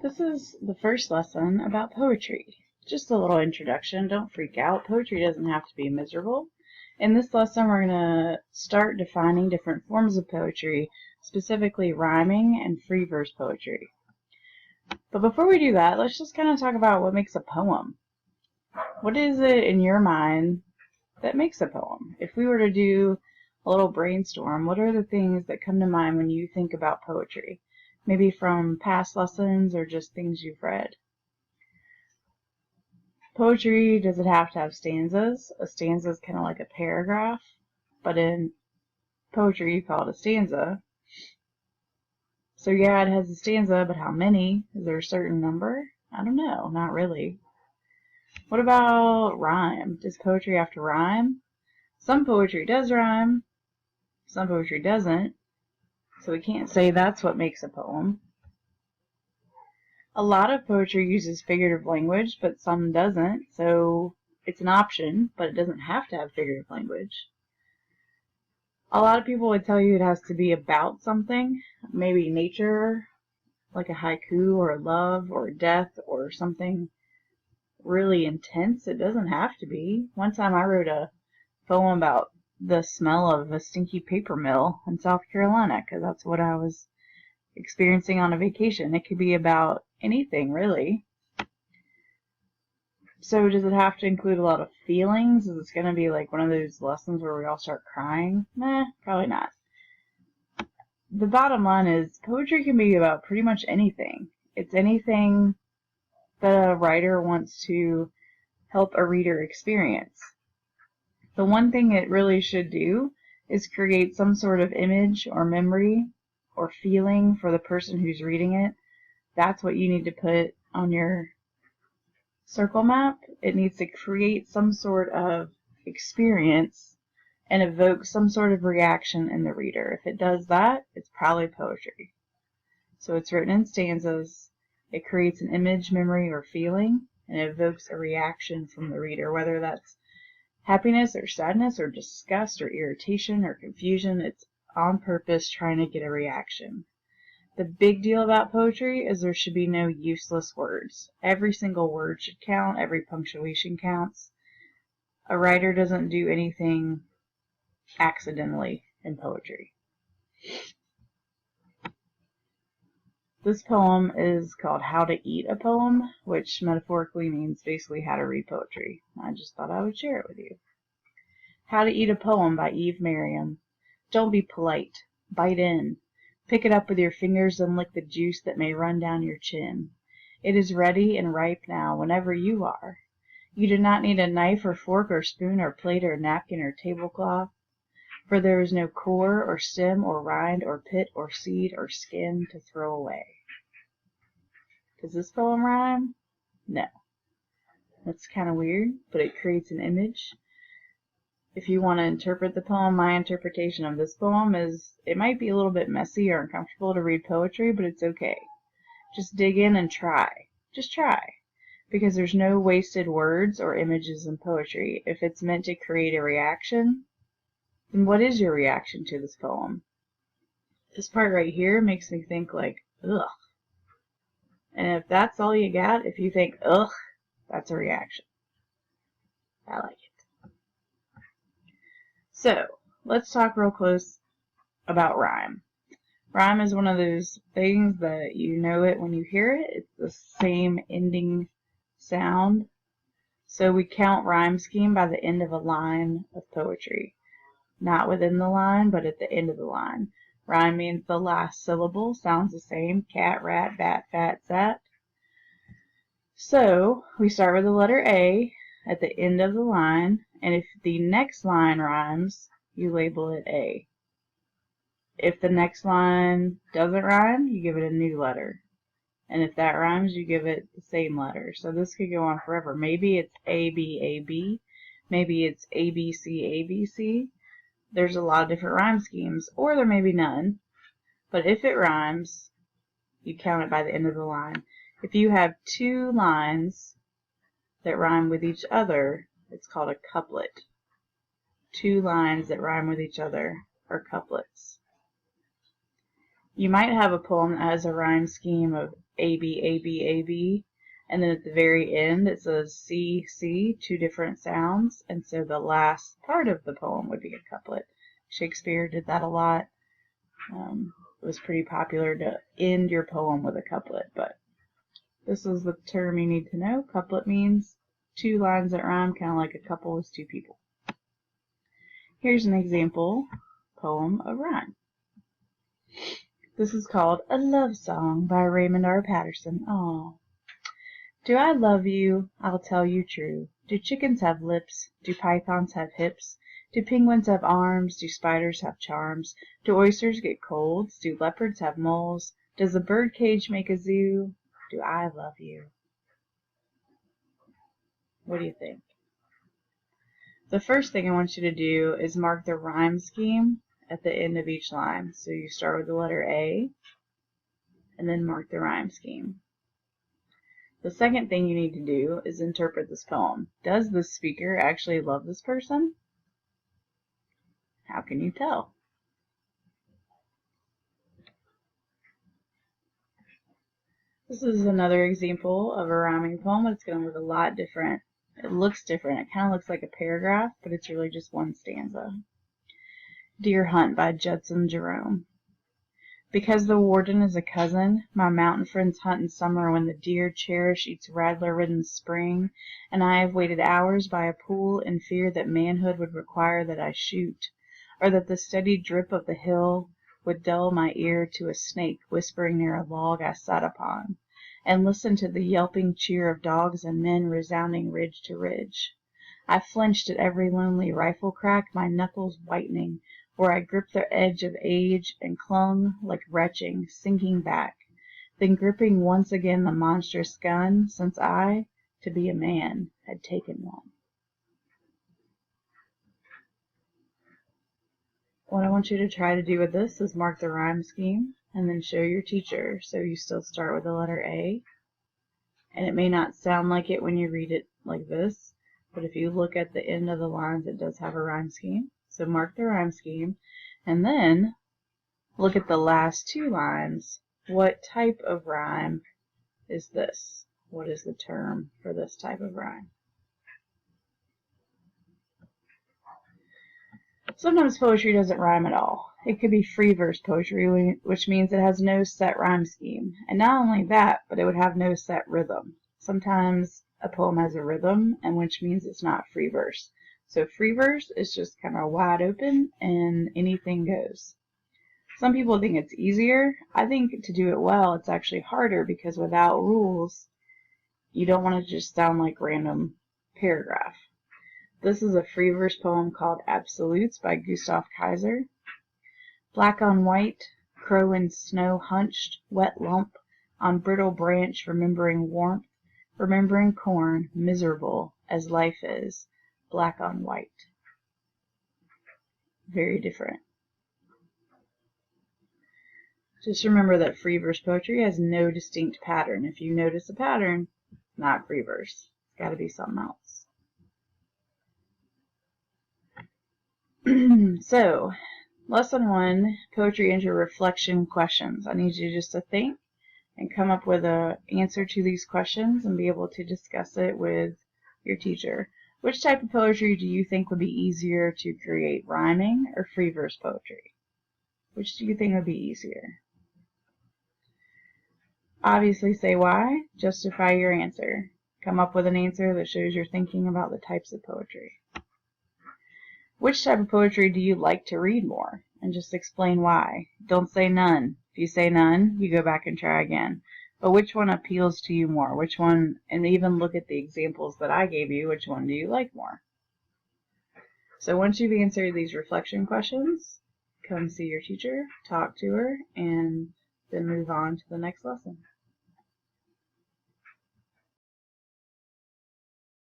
This is the first lesson about poetry. Just a little introduction. Don't freak out. Poetry doesn't have to be miserable. In this lesson, we're going to start defining different forms of poetry, specifically rhyming and free verse poetry. But before we do that, let's just kind of talk about what makes a poem. What is it in your mind that makes a poem? If we were to do a little brainstorm, what are the things that come to mind when you think about poetry? Maybe from past lessons or just things you've read. Poetry, does it have to have stanzas? A stanza is kind of like a paragraph, but in poetry you call it a stanza. So yeah, it has a stanza, but how many? Is there a certain number? I don't know, not really. What about rhyme? Does poetry have to rhyme? Some poetry does rhyme, some poetry doesn't. So we can't say that's what makes a poem. A lot of poetry uses figurative language, but some doesn't, so it's an option, but it doesn't have to have figurative language. A lot of people would tell you it has to be about something, maybe nature, like a haiku, or love, or death, or something really intense. It doesn't have to be. One time I wrote a poem about the smell of a stinky paper mill in South Carolina, because that's what I was experiencing on a vacation. It could be about anything, really. So does it have to include a lot of feelings? Is it going to be like one of those lessons where we all start crying? Nah, probably not. The bottom line is poetry can be about pretty much anything. It's anything that a writer wants to help a reader experience. The one thing it really should do is create some sort of image or memory or feeling for the person who's reading it. That's what you need to put on your circle map. It needs to create some sort of experience and evoke some sort of reaction in the reader. If it does that, it's probably poetry. So it's written in stanzas, it creates an image, memory, or feeling, and it evokes a reaction from the reader, whether that's happiness or sadness or disgust or irritation or confusion. It's on purpose trying to get a reaction. The big deal about poetry is there should be no useless words. Every single word should count. Every punctuation counts. A writer doesn't do anything accidentally in poetry. This poem is called How to Eat a Poem, which metaphorically means basically how to read poetry. I just thought I would share it with you. How to Eat a Poem by Eve Merriam. Don't be polite. Bite in. Pick it up with your fingers and lick the juice that may run down your chin. It is ready and ripe now, whenever you are. You do not need a knife or fork or spoon or plate or napkin or tablecloth, for there is no core or stem or rind or pit or seed or skin to throw away. Does this poem rhyme? No. That's kind of weird, but it creates an image. If you want to interpret the poem, my interpretation of this poem is it might be a little bit messy or uncomfortable to read poetry, but it's okay. Just dig in and try. Just try. Because there's no wasted words or images in poetry. If it's meant to create a reaction, then what is your reaction to this poem? This part right here makes me think like, ugh. And if that's all you got, if you think, ugh, that's a reaction. I like it. So, let's talk real close about rhyme. Rhyme is one of those things that you know it when you hear it. It's the same ending sound. So we count rhyme scheme by the end of a line of poetry. Not within the line, but at the end of the line. Rhyme means the last syllable sounds the same. Cat, rat, bat, fat, sat. So we start with the letter A at the end of the line, and if the next line rhymes, you label it A. If the next line doesn't rhyme, you give it a new letter. And if that rhymes, you give it the same letter. So this could go on forever. Maybe it's A, B, A, B. Maybe it's A, B, C, A, B, C. There's a lot of different rhyme schemes, or there may be none. But if it rhymes, you count it by the end of the line. If you have two lines that rhyme with each other, it's called a couplet. Two lines that rhyme with each other are couplets. You might have a poem that has a rhyme scheme of A, B, A, B, A, B, and then at the very end it says C, C, two different sounds, and so the last part of the poem would be a couplet. Shakespeare did that a lot. It was pretty popular to end your poem with a couplet, but this is the term you need to know. Couplet means two lines that rhyme, kind of like a couple is two people. Here's an example poem of rhyme. This is called A Love Song by Raymond R. Patterson. Aww. Do I love you? I'll tell you true. Do chickens have lips? Do pythons have hips? Do penguins have arms? Do spiders have charms? Do oysters get colds? Do leopards have moles? Does a birdcage make a zoo? Do I love you? What do you think? The first thing I want you to do is mark the rhyme scheme at the end of each line. So you start with the letter A and then mark the rhyme scheme. The second thing you need to do is interpret this poem. Does the speaker actually love this person? How can you tell? This is another example of a rhyming poem. It's going to look a lot different. It looks different. It kind of looks like a paragraph, but it's really just one stanza. Deer Hunt by Judson Jerome. Because the warden is a cousin, my mountain friends hunt in summer when the deer cherish each rattler-ridden spring, and I have waited hours by a pool in fear that manhood would require that I shoot, or that the steady drip of the hill would dull my ear to a snake whispering near a log I sat upon, and listen to the yelping cheer of dogs and men resounding ridge to ridge. I flinched at every lonely rifle crack, my knuckles whitening, where I gripped the edge of age and clung like retching, sinking back, then gripping once again the monstrous gun, since I, to be a man, had taken one. What I want you to try to do with this is mark the rhyme scheme and then show your teacher. So you still start with the letter A, and it may not sound like it when you read it like this, but if you look at the end of the lines, it does have a rhyme scheme. So mark the rhyme scheme, and then look at the last two lines. What type of rhyme is this? What is the term for this type of rhyme? Sometimes poetry doesn't rhyme at all. It could be free verse poetry, which means it has no set rhyme scheme. And not only that, but it would have no set rhythm. Sometimes a poem has a rhythm, and which means it's not free verse. So free verse is just kind of wide open and anything goes. Some people think it's easier. I think to do it well, it's actually harder because without rules, you don't want to just sound like random paragraph. This is a free verse poem called Absolutes by Gustav Kaiser. Black on white, crow in snow hunched, wet lump, on brittle branch remembering warmth, remembering corn, miserable as life is, black on white. Very different. Just remember that free verse poetry has no distinct pattern. If you notice a pattern, not free verse. It's got to be something else. So, lesson 1, poetry and your reflection questions. I need you just to think and come up with an answer to these questions and be able to discuss it with your teacher. Which type of poetry do you think would be easier to create, rhyming or free verse poetry? Which do you think would be easier? Obviously say why. Justify your answer. Come up with an answer that shows you're thinking about the types of poetry. Which type of poetry do you like to read more? And just explain why. Don't say none. If you say none, you go back and try again. But which one appeals to you more? Which one, and even look at the examples that I gave you, which one do you like more? So once you've answered these reflection questions, come see your teacher, talk to her, and then move on to the next lesson.